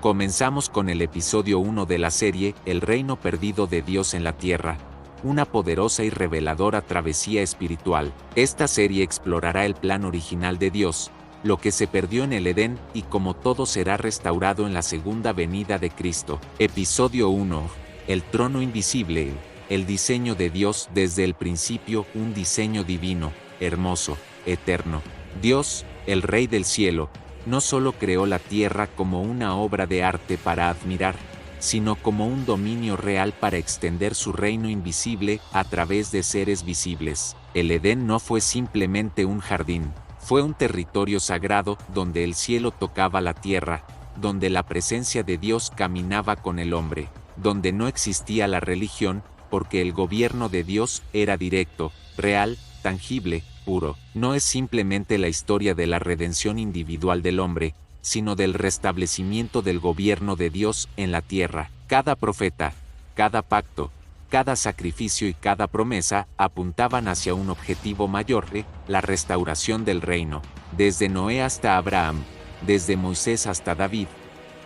Comenzamos con el episodio 1 de la serie, El reino perdido de Dios en la tierra, una poderosa y reveladora travesía espiritual. Esta serie explorará el plan original de Dios, lo que se perdió en el Edén y cómo todo será restaurado en la segunda venida de Cristo. Episodio 1. El trono invisible. El diseño de Dios desde el principio, un diseño divino, hermoso, eterno. Dios, el Rey del cielo, no solo creó la tierra como una obra de arte para admirar, sino como un dominio real para extender su reino invisible a través de seres visibles. El Edén no fue simplemente un jardín, fue un territorio sagrado donde el cielo tocaba la tierra, donde la presencia de Dios caminaba con el hombre, donde no existía la religión, porque el gobierno de Dios era directo, real, tangible, puro. No es simplemente la historia de la redención individual del hombre, sino del restablecimiento del gobierno de Dios en la tierra. Cada profeta, cada pacto, cada sacrificio y cada promesa apuntaban hacia un objetivo mayor, la restauración del reino. Desde Noé hasta Abraham, desde Moisés hasta David,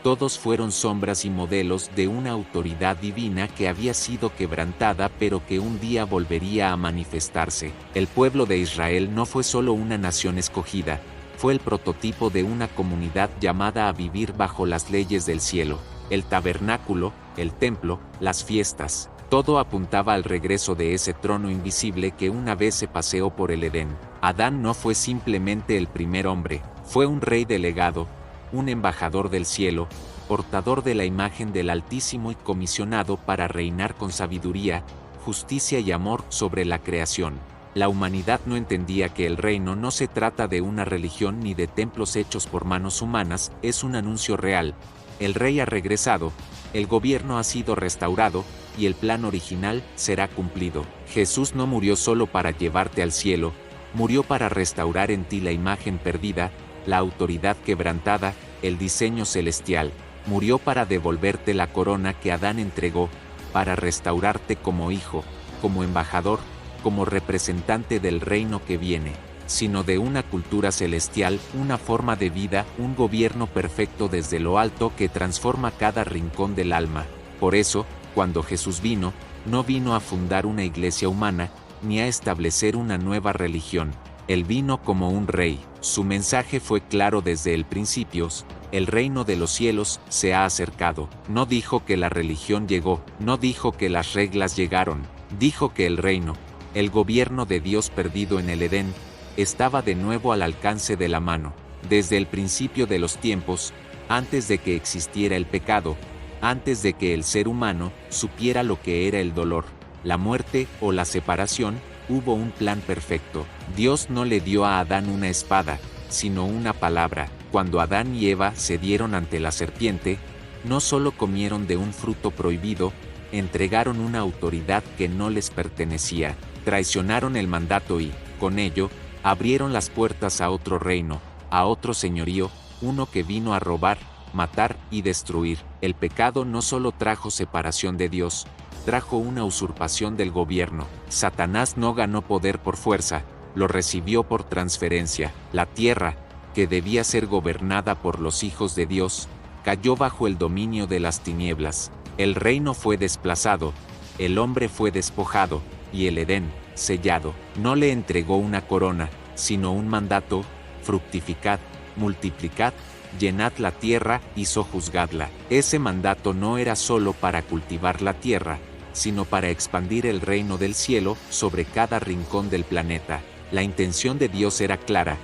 todos fueron sombras y modelos de una autoridad divina que había sido quebrantada pero que un día volvería a manifestarse. El pueblo de Israel no fue solo una nación escogida, fue el prototipo de una comunidad llamada a vivir bajo las leyes del cielo. El tabernáculo, el templo, las fiestas, todo apuntaba al regreso de ese trono invisible que una vez se paseó por el Edén. Adán no fue simplemente el primer hombre, fue un rey delegado, un embajador del cielo, portador de la imagen del Altísimo y comisionado para reinar con sabiduría, justicia y amor sobre la creación. La humanidad no entendía que el reino no se trata de una religión ni de templos hechos por manos humanas, es un anuncio real. El rey ha regresado, el gobierno ha sido restaurado, y el plan original será cumplido. Jesús no murió solo para llevarte al cielo, murió para restaurar en ti la imagen perdida, la autoridad quebrantada, el diseño celestial. Murió para devolverte la corona que Adán entregó, para restaurarte como hijo, como embajador, como representante del reino que viene, sino de una cultura celestial, una forma de vida, un gobierno perfecto desde lo alto que transforma cada rincón del alma. Por eso, cuando Jesús vino, no vino a fundar una iglesia humana, ni a establecer una nueva religión. Él vino como un rey. Su mensaje fue claro desde el principio: el reino de los cielos se ha acercado. No dijo que la religión llegó, no dijo que las reglas llegaron, dijo que el reino, el gobierno de Dios perdido en el Edén, estaba de nuevo al alcance de la mano. Desde el principio de los tiempos, antes de que existiera el pecado, antes de que el ser humano supiera lo que era el dolor, la muerte o la separación, hubo un plan perfecto. Dios no le dio a Adán una espada, sino una palabra. Cuando Adán y Eva cedieron ante la serpiente, no solo comieron de un fruto prohibido, entregaron una autoridad que no les pertenecía, traicionaron el mandato y, con ello, abrieron las puertas a otro reino, a otro señorío, uno que vino a robar, matar y destruir. El pecado no solo trajo separación de Dios, trajo una usurpación del gobierno. Satanás no ganó poder por fuerza, lo recibió por transferencia. La tierra, que debía ser gobernada por los hijos de Dios, cayó bajo el dominio de las tinieblas. El reino fue desplazado, el hombre fue despojado, y el Edén, sellado. No le entregó una corona, sino un mandato: fructificad, multiplicad, llenad la tierra y sojuzgadla. Ese mandato no era solo para cultivar la tierra, sino para expandir el reino del cielo sobre cada rincón del planeta. La intención de Dios era clara: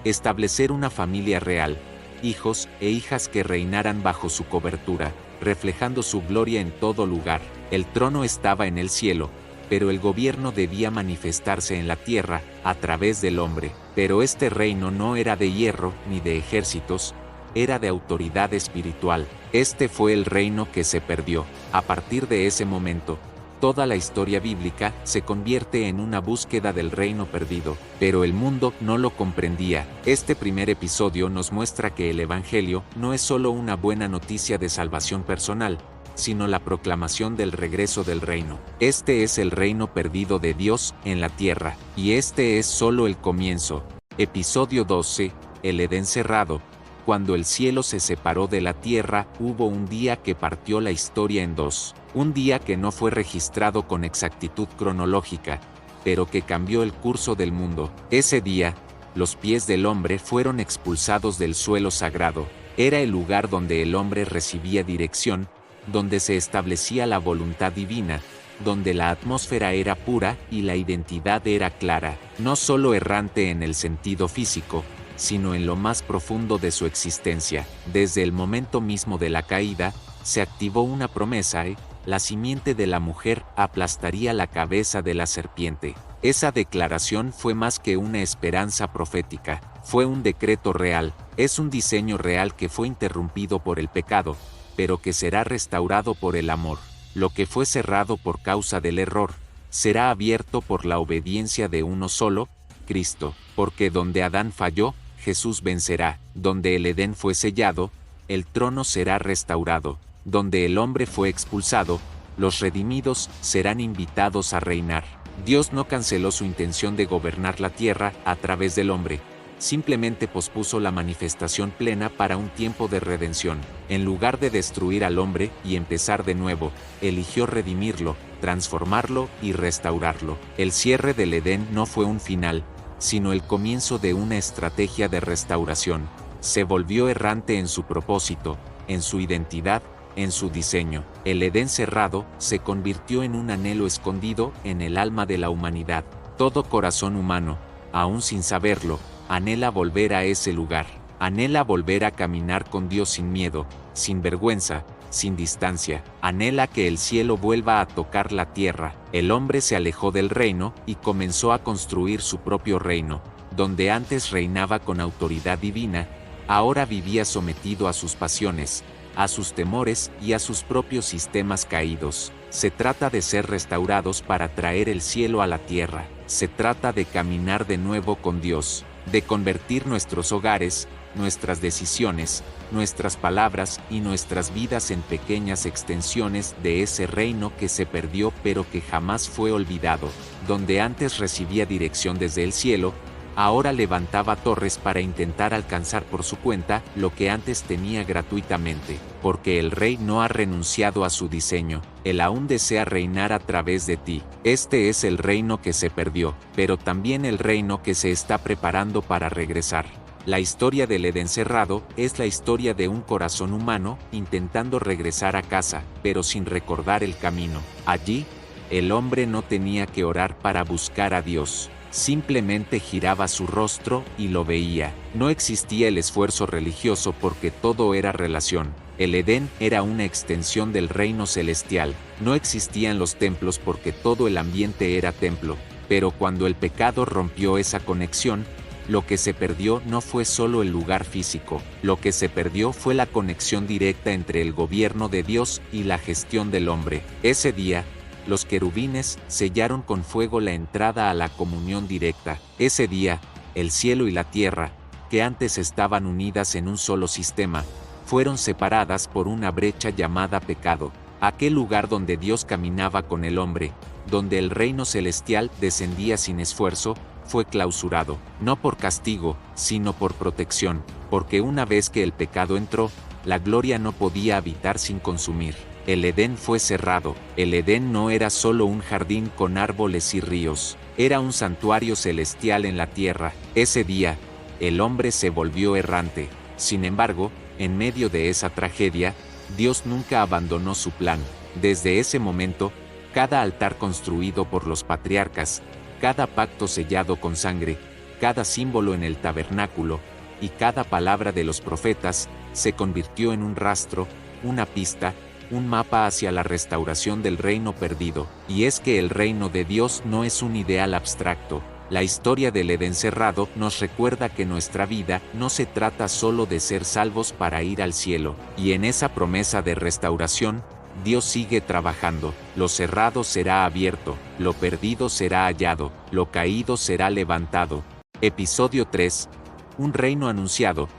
establecer una familia real, hijos e hijas que reinaran bajo su cobertura, reflejando su gloria en todo lugar. El trono estaba en el cielo, pero el gobierno debía manifestarse en la tierra, a través del hombre. Pero este reino no era de hierro ni de ejércitos, era de autoridad espiritual. Este fue el reino que se perdió. A partir de ese momento, toda la historia bíblica se convierte en una búsqueda del reino perdido, pero el mundo no lo comprendía. Este primer episodio nos muestra que el Evangelio no es solo una buena noticia de salvación personal, sino la proclamación del regreso del reino. Este es el reino perdido de Dios en la tierra, y este es solo el comienzo. Episodio 12, el Edén cerrado. cuando el cielo se separó de la tierra, hubo un día que partió la historia en dos. Un día que no fue registrado con exactitud cronológica, pero que cambió el curso del mundo. Ese día, los pies del hombre fueron expulsados del suelo sagrado. Era el lugar donde el hombre recibía dirección, donde se establecía la voluntad divina, donde la atmósfera era pura y la identidad era clara, no solo errante en el sentido físico, sino en lo más profundo de su existencia. Desde el momento mismo de la caída, se activó una promesa: la simiente de la mujer aplastaría la cabeza de la serpiente. Esa declaración fue más que una esperanza profética, fue un decreto real, es un diseño real que fue interrumpido por el pecado, pero que será restaurado por el amor. Lo que fue cerrado por causa del error, será abierto por la obediencia de uno solo, Cristo, porque donde Adán falló, Jesús vencerá. Donde el Edén fue sellado, el trono será restaurado. Donde el hombre fue expulsado, los redimidos serán invitados a reinar. Dios no canceló su intención de gobernar la tierra a través del hombre, simplemente pospuso la manifestación plena para un tiempo de redención. En lugar de destruir al hombre y empezar de nuevo, eligió redimirlo, transformarlo y restaurarlo. El cierre del Edén no fue un final, sino el comienzo de una estrategia de restauración. Se volvió errante en su propósito, en su identidad, en su diseño. El Edén cerrado se convirtió en un anhelo escondido en el alma de la humanidad. Todo corazón humano, aún sin saberlo, anhela volver a ese lugar. Anhela volver a caminar con Dios sin miedo, sin vergüenza, sin distancia. Anhela que el cielo vuelva a tocar la tierra. El hombre se alejó del reino y comenzó a construir su propio reino. Donde antes reinaba con autoridad divina, ahora vivía sometido a sus pasiones, a sus temores y a sus propios sistemas caídos. Se trata de ser restaurados para traer el cielo a la tierra. Se trata de caminar de nuevo con Dios, de convertir nuestros hogares, nuestras decisiones, nuestras palabras y nuestras vidas en pequeñas extensiones de ese reino que se perdió pero que jamás fue olvidado. Donde antes recibía dirección desde el cielo, ahora levantaba torres para intentar alcanzar por su cuenta lo que antes tenía gratuitamente. Porque el Rey no ha renunciado a su diseño, Él aún desea reinar a través de ti. Este es el reino que se perdió, pero también el reino que se está preparando para regresar. La historia del Edén cerrado es la historia de un corazón humano intentando regresar a casa, pero sin recordar el camino. Allí, el hombre no tenía que orar para buscar a Dios. Simplemente giraba su rostro y lo veía. No existía el esfuerzo religioso porque todo era relación. El Edén era una extensión del reino celestial. No existían los templos porque todo el ambiente era templo. Pero cuando el pecado rompió esa conexión, lo que se perdió no fue solo el lugar físico. Lo que se perdió fue la conexión directa entre el gobierno de Dios y la gestión del hombre. Ese día, los querubines sellaron con fuego la entrada a la comunión directa. Ese día, el cielo y la tierra, que antes estaban unidas en un solo sistema, fueron separadas por una brecha llamada pecado. Aquel lugar donde Dios caminaba con el hombre, donde el reino celestial descendía sin esfuerzo, fue clausurado, no por castigo, sino por protección, porque una vez que el pecado entró, la gloria no podía habitar sin consumir. El Edén fue cerrado. El Edén no era solo un jardín con árboles y ríos, era un santuario celestial en la tierra. Ese día, el hombre se volvió errante. Sin embargo, en medio de esa tragedia, Dios nunca abandonó su plan. Desde ese momento, cada altar construido por los patriarcas, cada pacto sellado con sangre, cada símbolo en el tabernáculo, y cada palabra de los profetas, se convirtió en un rastro, una pista, un mapa hacia la restauración del reino perdido. Y es que el reino de Dios no es un ideal abstracto. La historia del Edén cerrado nos recuerda que nuestra vida no se trata solo de ser salvos para ir al cielo, y en esa promesa de restauración, Dios sigue trabajando. Lo cerrado será abierto, lo perdido será hallado, lo caído será levantado. Episodio 3. Un reino anunciado.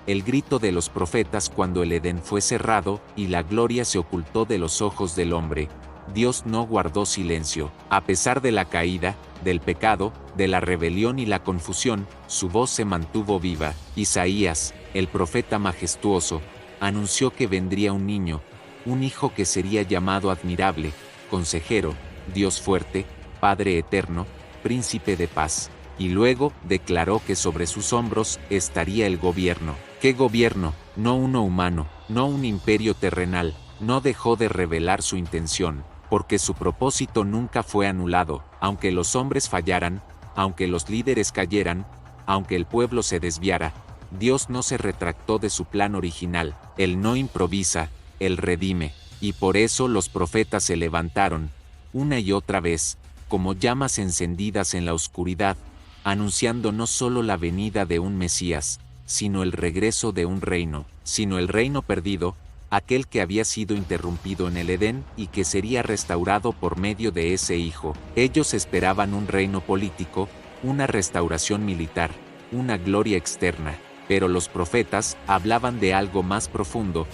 El grito de los profetas cuando el Edén fue cerrado y la gloria se ocultó de los ojos del hombre. Dios no guardó silencio. A pesar de la caída, del pecado, de la rebelión y la confusión, su voz se mantuvo viva. Isaías, el profeta majestuoso, anunció que vendría un niño, un hijo que sería llamado admirable, consejero, Dios fuerte, Padre eterno, príncipe de paz. Y luego declaró que sobre sus hombros estaría el gobierno. ¿Qué gobierno? No uno humano, no un imperio terrenal. No dejó de revelar su intención, porque su propósito nunca fue anulado, aunque los hombres fallaran, aunque los líderes cayeran, aunque el pueblo se desviara. Dios no se retractó de su plan original. Él no improvisa, Él redime, y por eso los profetas se levantaron, una y otra vez, como llamas encendidas en la oscuridad, anunciando no solo la venida de un Mesías, sino el regreso de un reino, sino el reino perdido, aquel que había sido interrumpido en el Edén y que sería restaurado por medio de ese Hijo. Ellos esperaban un reino político, una restauración militar, una gloria externa, pero los profetas hablaban de algo más profundo,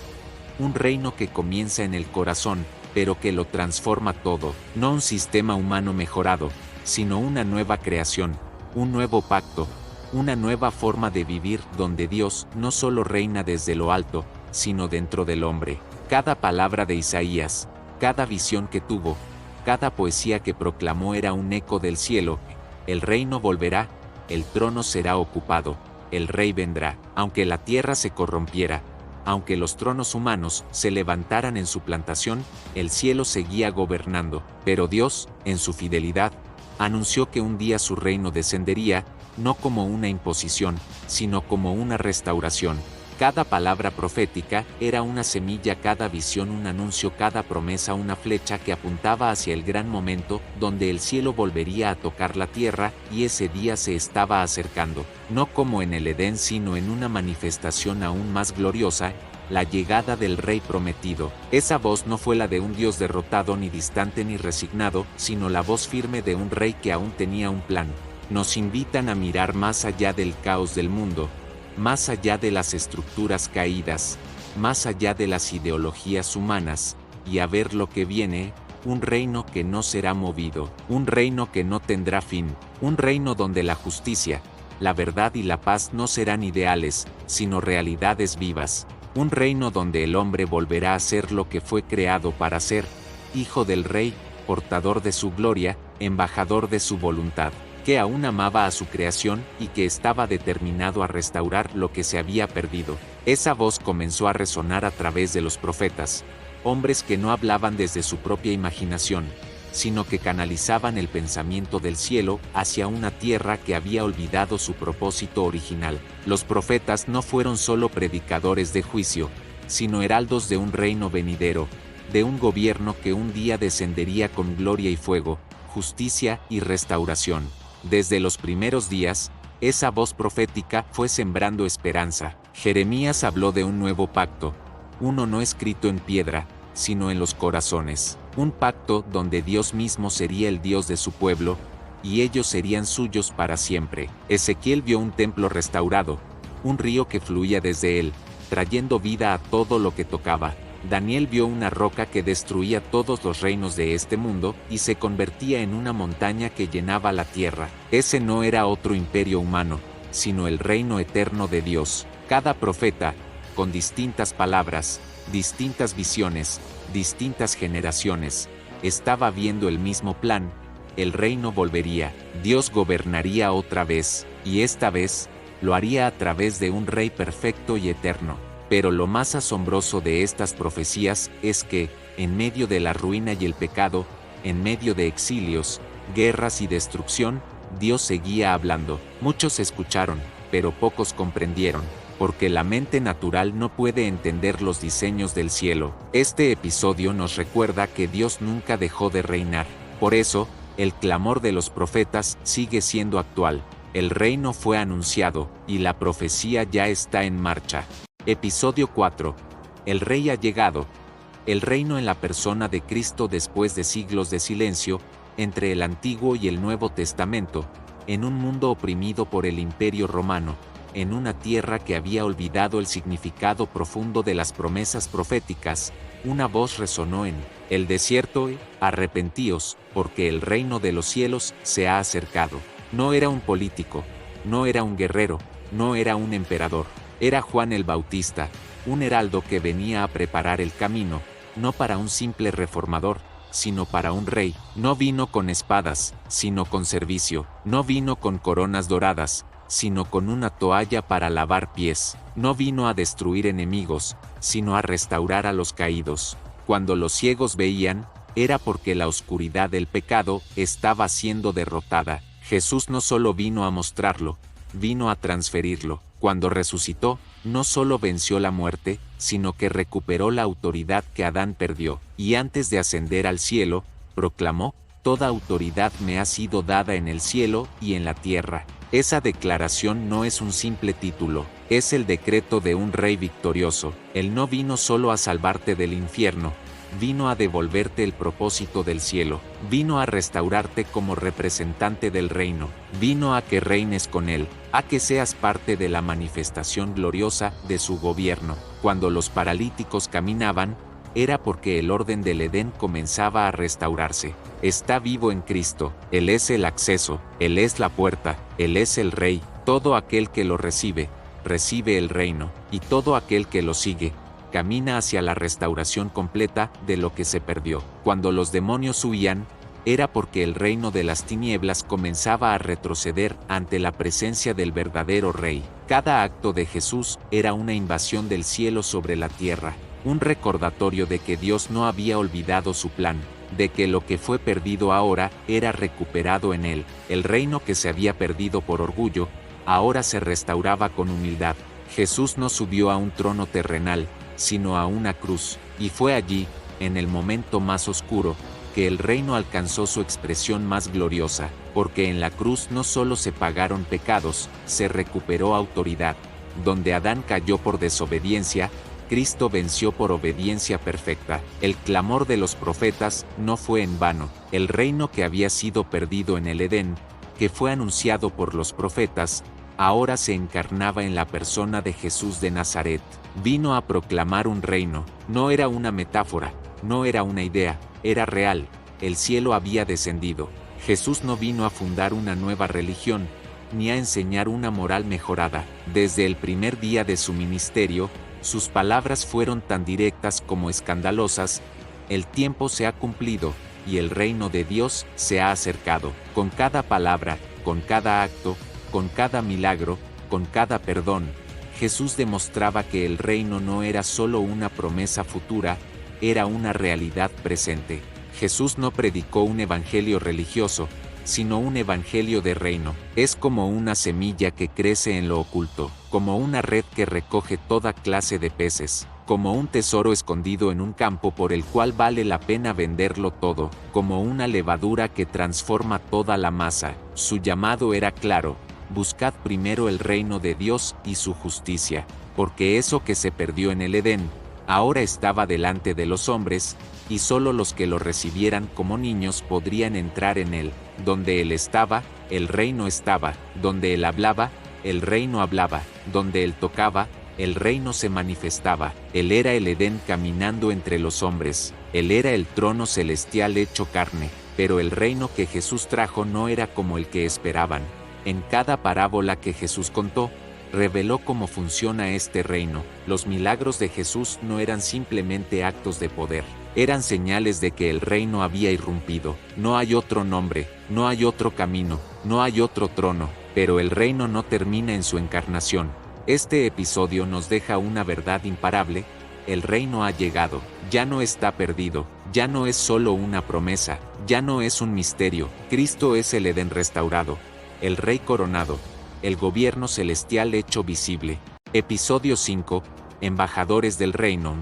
un reino que comienza en el corazón, pero que lo transforma todo, no un sistema humano mejorado, sino una nueva creación, un nuevo pacto, una nueva forma de vivir donde Dios no solo reina desde lo alto, sino dentro del hombre. Cada palabra de Isaías, cada visión que tuvo, cada poesía que proclamó era un eco del cielo. El reino volverá, el trono será ocupado, el rey vendrá. Aunque la tierra se corrompiera, aunque los tronos humanos se levantaran en su plantación, el cielo seguía gobernando. Pero Dios, en su fidelidad, anunció que un día su reino descendería, no como una imposición, sino como una restauración. Cada palabra profética era una semilla, cada visión un anuncio, cada promesa una flecha que apuntaba hacia el gran momento donde el cielo volvería a tocar la tierra, y ese día se estaba acercando, no como en el Edén sino en una manifestación aún más gloriosa, la llegada del Rey prometido. Esa voz no fue la de un Dios derrotado ni distante ni resignado, sino la voz firme de un Rey que aún tenía un plan. Nos invitan a mirar más allá del caos del mundo, más allá de las estructuras caídas, más allá de las ideologías humanas, y a ver lo que viene, un reino que no será movido, un reino que no tendrá fin, un reino donde la justicia, la verdad y la paz no serán ideales, sino realidades vivas, un reino donde el hombre volverá a ser lo que fue creado para ser, hijo del Rey, portador de su gloria, embajador de su voluntad, que aún amaba a su creación y que estaba determinado a restaurar lo que se había perdido. Esa voz comenzó a resonar a través de los profetas, hombres que no hablaban desde su propia imaginación, sino que canalizaban el pensamiento del cielo hacia una tierra que había olvidado su propósito original. Los profetas no fueron solo predicadores de juicio, sino heraldos de un reino venidero, de un gobierno que un día descendería con gloria y fuego, justicia y restauración. Desde los primeros días, esa voz profética fue sembrando esperanza. Jeremías habló de un nuevo pacto, uno no escrito en piedra, sino en los corazones, un pacto donde Dios mismo sería el Dios de su pueblo, y ellos serían suyos para siempre. Ezequiel vio un templo restaurado, un río que fluía desde él, trayendo vida a todo lo que tocaba. Daniel vio una roca que destruía todos los reinos de este mundo y se convertía en una montaña que llenaba la tierra. Ese no era otro imperio humano, sino el reino eterno de Dios. Cada profeta, con distintas palabras, distintas visiones, distintas generaciones, estaba viendo el mismo plan. El reino volvería, Dios gobernaría otra vez, y esta vez, lo haría a través de un rey perfecto y eterno. Pero lo más asombroso de estas profecías es que, en medio de la ruina y el pecado, en medio de exilios, guerras y destrucción, Dios seguía hablando. Muchos escucharon, pero pocos comprendieron, porque la mente natural no puede entender los diseños del cielo. Este episodio nos recuerda que Dios nunca dejó de reinar. Por eso, el clamor de los profetas sigue siendo actual. El reino fue anunciado, y la profecía ya está en marcha. Episodio 4. El Rey ha llegado. El reino en la persona de Cristo después de siglos de silencio, entre el Antiguo y el Nuevo Testamento, en un mundo oprimido por el Imperio Romano, en una tierra que había olvidado el significado profundo de las promesas proféticas, una voz resonó en el desierto: arrepentíos, porque el reino de los cielos se ha acercado. No era un político, no era un guerrero, no era un emperador, era Juan el Bautista, un heraldo que venía a preparar el camino, no para un simple reformador, sino para un rey. No vino con espadas, sino con servicio. No vino con coronas doradas, sino con una toalla para lavar pies. No vino a destruir enemigos, sino a restaurar a los caídos. Cuando los ciegos veían, era porque la oscuridad del pecado estaba siendo derrotada. Jesús no solo vino a mostrarlo, vino a transferirlo. Cuando resucitó, no solo venció la muerte, sino que recuperó la autoridad que Adán perdió, y antes de ascender al cielo, proclamó: toda autoridad me ha sido dada en el cielo y en la tierra. Esa declaración no es un simple título, es el decreto de un rey victorioso. Él no vino solo a salvarte del infierno, vino a devolverte el propósito del cielo, vino a restaurarte como representante del reino, vino a que reines con él, a que seas parte de la manifestación gloriosa de su gobierno. Cuando los paralíticos caminaban, era porque el orden del Edén comenzaba a restaurarse. Está vivo en Cristo, Él es el acceso, Él es la puerta, Él es el Rey. Todo aquel que lo recibe, recibe el reino, y todo aquel que lo sigue, camina hacia la restauración completa de lo que se perdió. Cuando los demonios huían, era porque el reino de las tinieblas comenzaba a retroceder ante la presencia del verdadero Rey. Cada acto de Jesús era una invasión del cielo sobre la tierra, un recordatorio de que Dios no había olvidado su plan, de que lo que fue perdido ahora era recuperado en Él. El reino que se había perdido por orgullo, ahora se restauraba con humildad. Jesús no subió a un trono terrenal, sino a una cruz, y fue allí, en el momento más oscuro, que el reino alcanzó su expresión más gloriosa, porque en la cruz no solo se pagaron pecados, se recuperó autoridad. Donde Adán cayó por desobediencia, Cristo venció por obediencia perfecta. El clamor de los profetas no fue en vano. El reino que había sido perdido en el Edén, que fue anunciado por los profetas, ahora se encarnaba en la persona de Jesús de Nazaret. Vino a proclamar un reino. No era una metáfora, no era una idea, era real. El cielo había descendido. Jesús no vino a fundar una nueva religión, ni a enseñar una moral mejorada. Desde el primer día de su ministerio, sus palabras fueron tan directas como escandalosas: el tiempo se ha cumplido, y el reino de Dios se ha acercado. Con cada palabra, con cada acto, con cada milagro, con cada perdón, Jesús demostraba que el reino no era solo una promesa futura, era una realidad presente. Jesús no predicó un evangelio religioso, sino un evangelio de reino. Es como una semilla que crece en lo oculto, como una red que recoge toda clase de peces, como un tesoro escondido en un campo por el cual vale la pena venderlo todo, como una levadura que transforma toda la masa. Su llamado era claro: buscad primero el reino de Dios y su justicia, porque eso que se perdió en el Edén, ahora estaba delante de los hombres, y solo los que lo recibieran como niños podrían entrar en él. Donde él estaba, el reino estaba; donde él hablaba, el reino hablaba; donde él tocaba, el reino se manifestaba. Él era el Edén caminando entre los hombres, él era el trono celestial hecho carne, pero el reino que Jesús trajo no era como el que esperaban. En cada parábola que Jesús contó, reveló cómo funciona este reino. Los milagros de Jesús no eran simplemente actos de poder, eran señales de que el reino había irrumpido. No hay otro nombre, no hay otro camino, no hay otro trono, pero el reino no termina en su encarnación. Este episodio nos deja una verdad imparable: el reino ha llegado, ya no está perdido, ya no es solo una promesa, ya no es un misterio. Cristo es el Edén restaurado, el Rey coronado, el gobierno celestial hecho visible. Episodio 5. Embajadores del reino.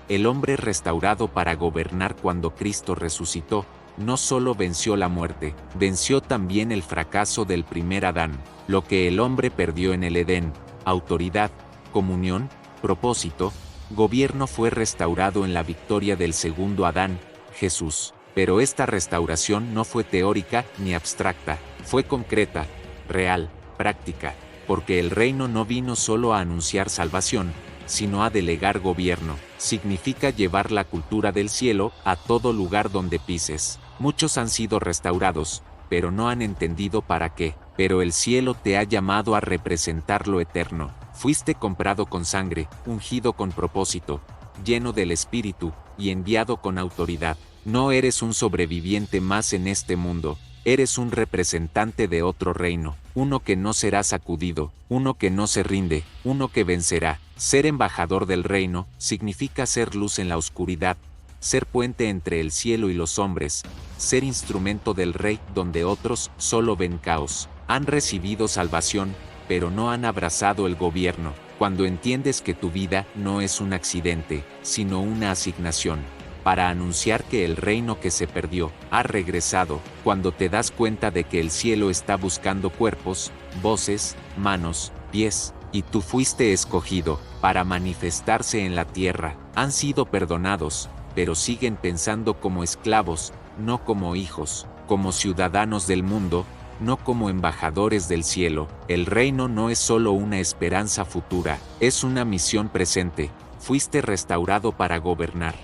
El hombre restaurado para gobernar. Cuando Cristo resucitó, no solo venció la muerte, venció también el fracaso del primer Adán. Lo que el hombre perdió en el Edén, autoridad, comunión, propósito, gobierno, fue restaurado en la victoria del segundo Adán, Jesús. Pero esta restauración no fue teórica ni abstracta, fue concreta, real, práctica, porque el reino no vino solo a anunciar salvación, sino a delegar gobierno. significa llevar la cultura del cielo a todo lugar donde pises. Muchos han sido restaurados, pero no han entendido para qué. Pero el cielo te ha llamado a representar lo eterno. Fuiste comprado con sangre, ungido con propósito, lleno del Espíritu, y enviado con autoridad. No eres un sobreviviente más en este mundo, eres un representante de otro reino, uno que no será sacudido, uno que no se rinde, uno que vencerá. Ser embajador del reino significa ser luz en la oscuridad, ser puente entre el cielo y los hombres, ser instrumento del Rey donde otros solo ven caos. Han recibido salvación, pero no han abrazado el gobierno. Cuando entiendes que tu vida no es un accidente, sino una asignación, para anunciar que el reino que se perdió ha regresado, cuando te das cuenta de que el cielo está buscando cuerpos, voces, manos, pies, y tú fuiste escogido para manifestarse en la tierra, han sido perdonados, pero siguen pensando como esclavos, no como hijos, como ciudadanos del mundo, no como embajadores del cielo. El reino no es solo una esperanza futura, es una misión presente. Fuiste restaurado para gobernar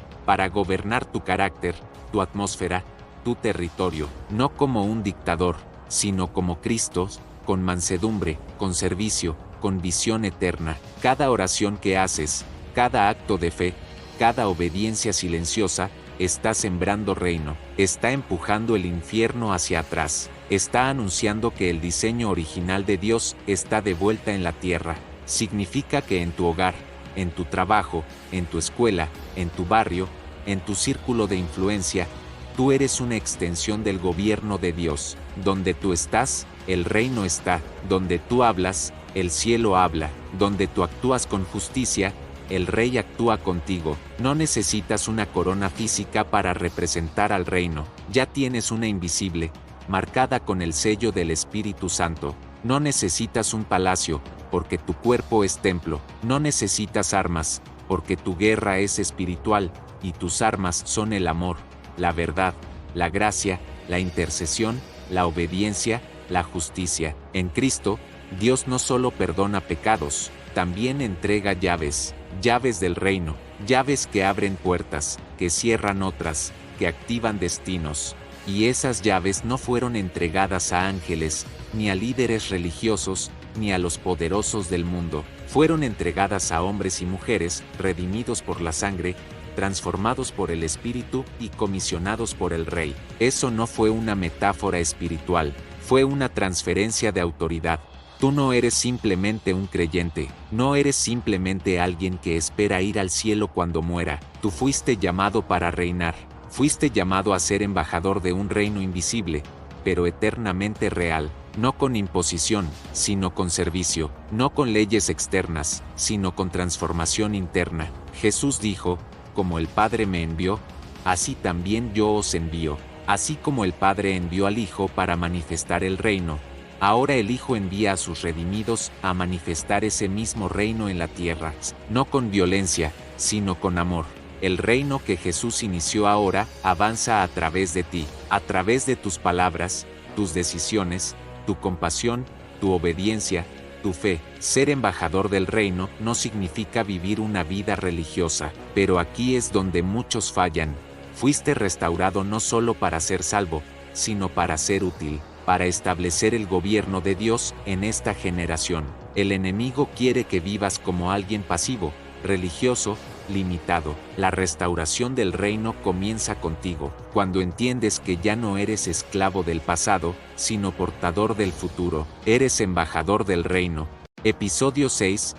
tu carácter, tu atmósfera, tu territorio, no como un dictador, sino como Cristo, con mansedumbre, con servicio, con visión eterna. Cada oración que haces, cada acto de fe, cada obediencia silenciosa, está sembrando reino, está empujando el infierno hacia atrás, está anunciando que el diseño original de Dios está de vuelta en la tierra. Significa que en tu hogar, en tu trabajo, en tu escuela, en tu barrio, en tu círculo de influencia, tú eres una extensión del gobierno de Dios. Donde tú estás, el reino está. Donde tú hablas, el cielo habla. Donde tú actúas con justicia, el Rey actúa contigo. No necesitas una corona física para representar al reino. Ya tienes una invisible, marcada con el sello del Espíritu Santo. No necesitas un palacio, porque tu cuerpo es templo. No necesitas armas, porque tu guerra es espiritual, y tus armas son el amor, la verdad, la gracia, la intercesión, la obediencia, la justicia. En Cristo, Dios no solo perdona pecados, también entrega llaves del reino, llaves que abren puertas, que cierran otras, que activan destinos. Y esas llaves no fueron entregadas a ángeles, ni a líderes religiosos, ni a los poderosos del mundo. Fueron entregadas a hombres y mujeres, redimidos por la sangre, transformados por el Espíritu y comisionados por el Rey. Eso no fue una metáfora espiritual, fue una transferencia de autoridad. Tú no eres simplemente un creyente, no eres simplemente alguien que espera ir al cielo cuando muera. Tú fuiste llamado para reinar, fuiste llamado a ser embajador de un reino invisible, pero eternamente real, no con imposición, sino con servicio, no con leyes externas, sino con transformación interna. Jesús dijo: como el Padre me envió, así también yo os envío. Así como el Padre envió al Hijo para manifestar el reino, ahora el Hijo envía a sus redimidos a manifestar ese mismo reino en la tierra, no con violencia, sino con amor. El reino que Jesús inició ahora avanza a través de ti, a través de tus palabras, tus decisiones, tu compasión, tu obediencia, tu fe. Ser embajador del reino no significa vivir una vida religiosa, pero aquí es donde muchos fallan. Fuiste restaurado no solo para ser salvo, sino para ser útil, para establecer el gobierno de Dios en esta generación. El enemigo quiere que vivas como alguien pasivo, religioso, limitado. La restauración del reino comienza contigo, cuando entiendes que ya no eres esclavo del pasado, sino portador del futuro. Eres embajador del reino. Episodio 6.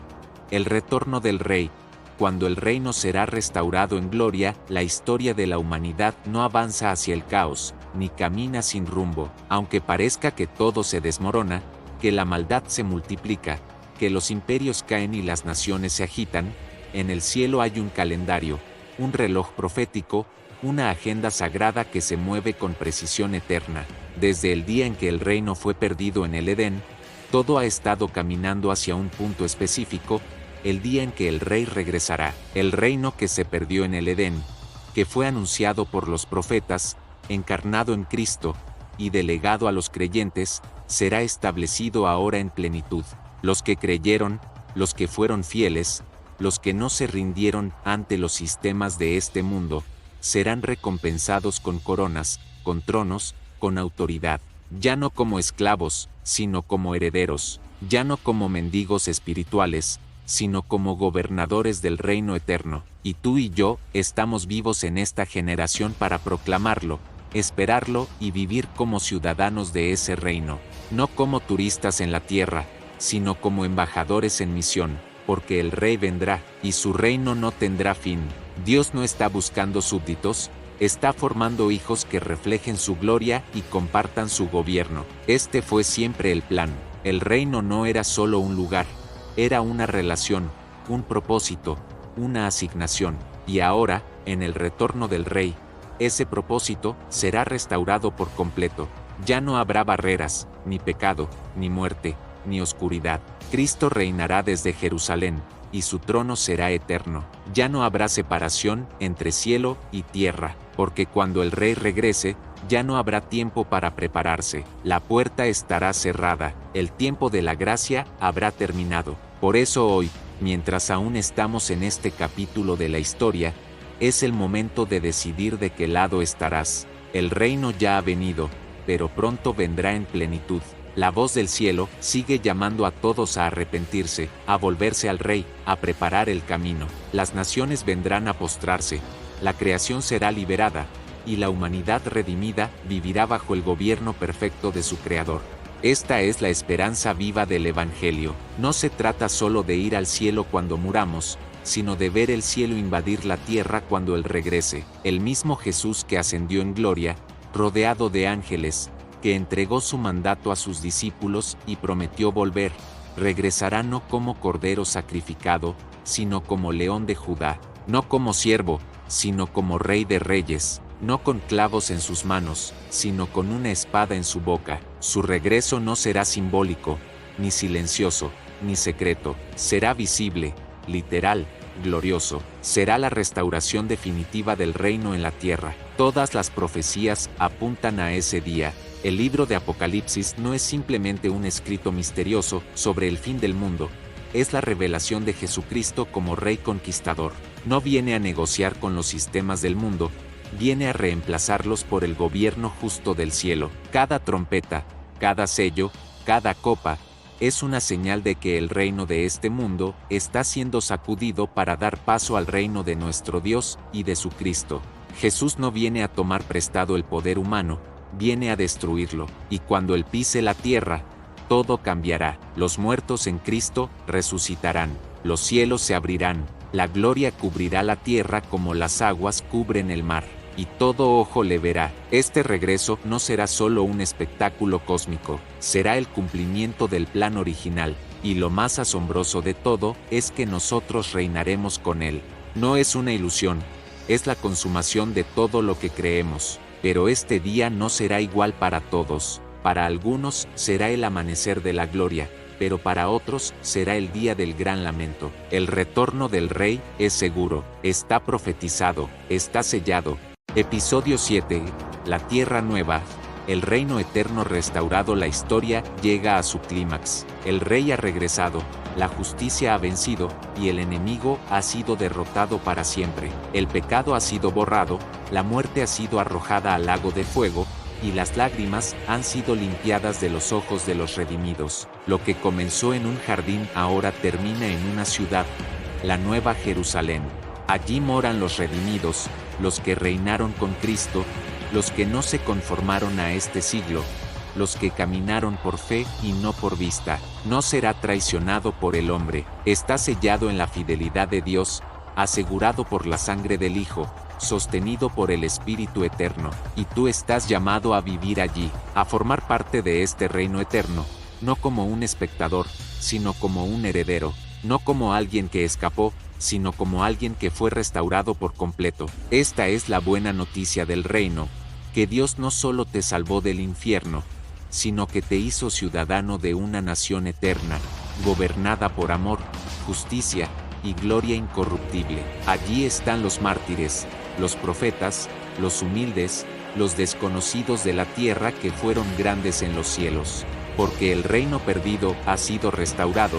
El retorno del Rey. Cuando el reino será restaurado en gloria, la historia de la humanidad no avanza hacia el caos, ni camina sin rumbo. Aunque parezca que todo se desmorona, que la maldad se multiplica, que los imperios caen y las naciones se agitan, en el cielo hay un calendario, un reloj profético, una agenda sagrada que se mueve con precisión eterna. Desde el día en que el reino fue perdido en el Edén, todo ha estado caminando hacia un punto específico, el día en que el Rey regresará. El reino que se perdió en el Edén, que fue anunciado por los profetas, encarnado en Cristo, y delegado a los creyentes, será establecido ahora en plenitud. Los que creyeron, los que fueron fieles, Los que no se rindieron ante los sistemas de este mundo, serán recompensados con coronas, con tronos, con autoridad, ya no como esclavos, sino como herederos, ya no como mendigos espirituales, sino como gobernadores del reino eterno. Y tú y yo estamos vivos en esta generación para proclamarlo, esperarlo y vivir como ciudadanos de ese reino, no como turistas en la tierra, sino como embajadores en misión, porque el Rey vendrá, y su reino no tendrá fin. Dios no está buscando súbditos, está formando hijos que reflejen su gloria y compartan su gobierno. Este fue siempre el plan. El reino no era solo un lugar, era una relación, un propósito, una asignación, y ahora, en el retorno del Rey, ese propósito será restaurado por completo. Ya no habrá barreras, ni pecado, ni muerte, ni oscuridad. Cristo reinará desde Jerusalén, y su trono será eterno. Ya no habrá separación entre cielo y tierra, porque cuando el Rey regrese, ya no habrá tiempo para prepararse. La puerta estará cerrada, el tiempo de la gracia habrá terminado. Por eso hoy, mientras aún estamos en este capítulo de la historia, es el momento de decidir de qué lado estarás. El reino ya ha venido, pero pronto vendrá en plenitud. La voz del cielo sigue llamando a todos a arrepentirse, a volverse al Rey, a preparar el camino. Las naciones vendrán a postrarse, la creación será liberada, y la humanidad redimida vivirá bajo el gobierno perfecto de su Creador. Esta es la esperanza viva del Evangelio. No se trata solo de ir al cielo cuando muramos, sino de ver el cielo invadir la tierra cuando Él regrese. El mismo Jesús que ascendió en gloria, rodeado de ángeles, que entregó su mandato a sus discípulos y prometió volver, regresará no como cordero sacrificado, sino como león de Judá, no como siervo, sino como Rey de reyes, no con clavos en sus manos, sino con una espada en su boca. Su regreso no será simbólico, ni silencioso, ni secreto, será visible, literal, glorioso. Será la restauración definitiva del reino en la tierra. Todas las profecías apuntan a ese día. El libro de Apocalipsis no es simplemente un escrito misterioso sobre el fin del mundo, es la revelación de Jesucristo como Rey conquistador. No viene a negociar con los sistemas del mundo, viene a reemplazarlos por el gobierno justo del cielo. Cada trompeta, cada sello, cada copa, es una señal de que el reino de este mundo está siendo sacudido para dar paso al reino de nuestro Dios y de su Cristo. Jesús no viene a tomar prestado el poder humano, viene a destruirlo, y cuando Él pise la tierra, todo cambiará. Los muertos en Cristo resucitarán, los cielos se abrirán, la gloria cubrirá la tierra como las aguas cubren el mar, y todo ojo le verá. Este regreso no será solo un espectáculo cósmico, será el cumplimiento del plan original, y lo más asombroso de todo es que nosotros reinaremos con Él. No es una ilusión, es la consumación de todo lo que creemos. Pero este día no será igual para todos. Para algunos será el amanecer de la gloria, pero para otros será el día del gran lamento. El retorno del Rey es seguro, está profetizado, está sellado. Episodio 7. La Tierra Nueva. El reino eterno restaurado. La historia llega a su clímax. El Rey ha regresado, la justicia ha vencido, y el enemigo ha sido derrotado para siempre. El pecado ha sido borrado, la muerte ha sido arrojada al lago de fuego, y las lágrimas han sido limpiadas de los ojos de los redimidos. Lo que comenzó en un jardín ahora termina en una ciudad, la Nueva Jerusalén. Allí moran los redimidos, los que reinaron con Cristo, los que no se conformaron a este siglo, los que caminaron por fe y no por vista. No será traicionado por el hombre, está sellado en la fidelidad de Dios, asegurado por la sangre del Hijo, sostenido por el Espíritu Eterno, y tú estás llamado a vivir allí, a formar parte de este reino eterno, no como un espectador, sino como un heredero, no como alguien que escapó, sino como alguien que fue restaurado por completo. Esta es la buena noticia del reino, que Dios no solo te salvó del infierno, sino que te hizo ciudadano de una nación eterna, gobernada por amor, justicia y gloria incorruptible. Allí están los mártires, los profetas, los humildes, los desconocidos de la tierra que fueron grandes en los cielos, porque el reino perdido ha sido restaurado,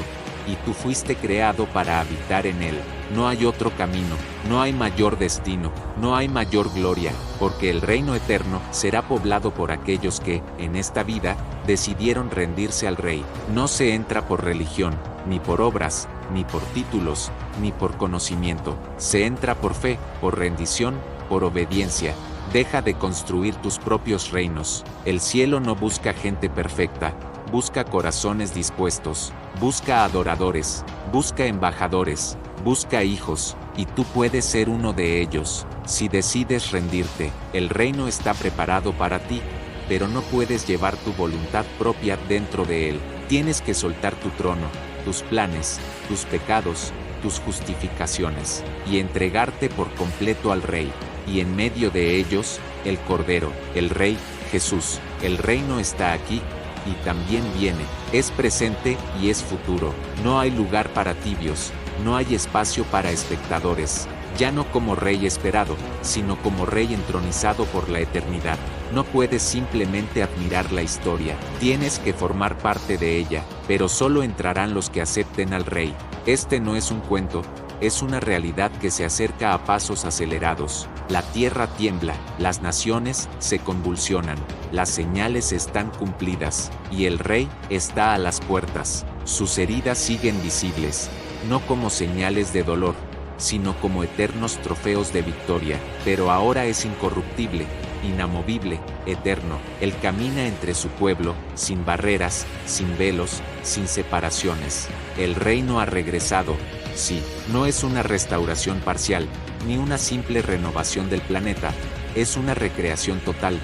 y tú fuiste creado para habitar en él. No hay otro camino, no hay mayor destino, no hay mayor gloria, porque el reino eterno será poblado por aquellos que, en esta vida, decidieron rendirse al Rey. No se entra por religión, ni por obras, ni por títulos, ni por conocimiento. Se entra por fe, por rendición, por obediencia. Deja de construir tus propios reinos. El cielo no busca gente perfecta, busca corazones dispuestos, busca adoradores, busca embajadores, busca hijos, y tú puedes ser uno de ellos. Si decides rendirte, el reino está preparado para ti, pero no puedes llevar tu voluntad propia dentro de él. Tienes que soltar tu trono, tus planes, tus pecados, tus justificaciones, y entregarte por completo al Rey. Y en medio de ellos, el Cordero, el Rey, Jesús. El reino está aquí, y también viene, es presente y es futuro. No hay lugar para tibios, no hay espacio para espectadores, ya no como rey esperado, sino como rey entronizado por la eternidad. No puedes simplemente admirar la historia, tienes que formar parte de ella, pero solo entrarán los que acepten al Rey. Este no es un cuento, es una realidad que se acerca a pasos acelerados. La tierra tiembla, las naciones se convulsionan, las señales están cumplidas, y el Rey está a las puertas. Sus heridas siguen visibles, no como señales de dolor, sino como eternos trofeos de victoria, pero ahora es incorruptible, inamovible, eterno. Él camina entre su pueblo, sin barreras, sin velos, sin separaciones. El reino ha regresado. Sí, no es una restauración parcial, ni una simple renovación del planeta, es una recreación total,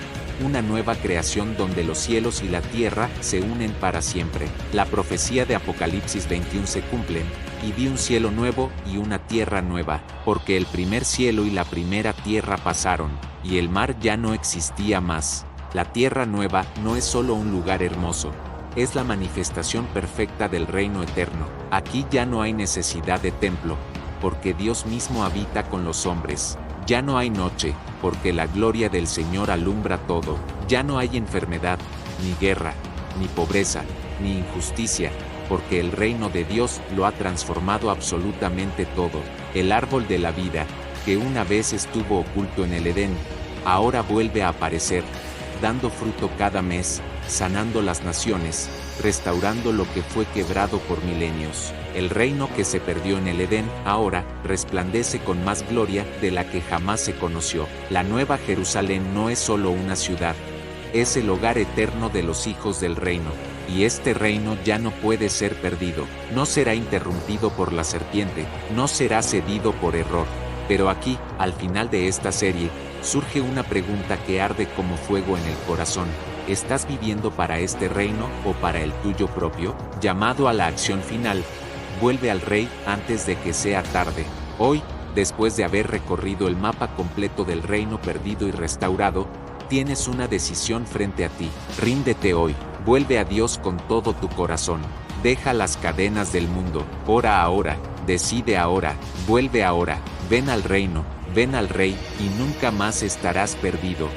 una nueva creación donde los cielos y la tierra se unen para siempre. La profecía de Apocalipsis 21 se cumple, y vi un cielo nuevo y una tierra nueva, porque el primer cielo y la primera tierra pasaron, y el mar ya no existía más. La tierra nueva no es solo un lugar hermoso, es la manifestación perfecta del reino eterno. Aquí ya no hay necesidad de templo, porque Dios mismo habita con los hombres. Ya no hay noche, porque la gloria del Señor alumbra todo. Ya no hay enfermedad, ni guerra, ni pobreza, ni injusticia, porque el reino de Dios lo ha transformado absolutamente todo. El árbol de la vida, que una vez estuvo oculto en el Edén, ahora vuelve a aparecer, dando fruto cada mes, sanando las naciones, restaurando lo que fue quebrado por milenios. El reino que se perdió en el Edén, ahora, resplandece con más gloria de la que jamás se conoció. La Nueva Jerusalén no es solo una ciudad, es el hogar eterno de los hijos del reino, y este reino ya no puede ser perdido, no será interrumpido por la serpiente, no será cedido por error. Pero aquí, al final de esta serie, surge una pregunta que arde como fuego en el corazón. ¿Estás viviendo para este reino o para el tuyo propio? Llamado a la acción final, vuelve al Rey antes de que sea tarde. Hoy, después de haber recorrido el mapa completo del reino perdido y restaurado, tienes una decisión frente a ti. Ríndete hoy, vuelve a Dios con todo tu corazón. Deja las cadenas del mundo, ora ahora, decide ahora, vuelve ahora, ven al reino, ven al Rey, y nunca más estarás perdido.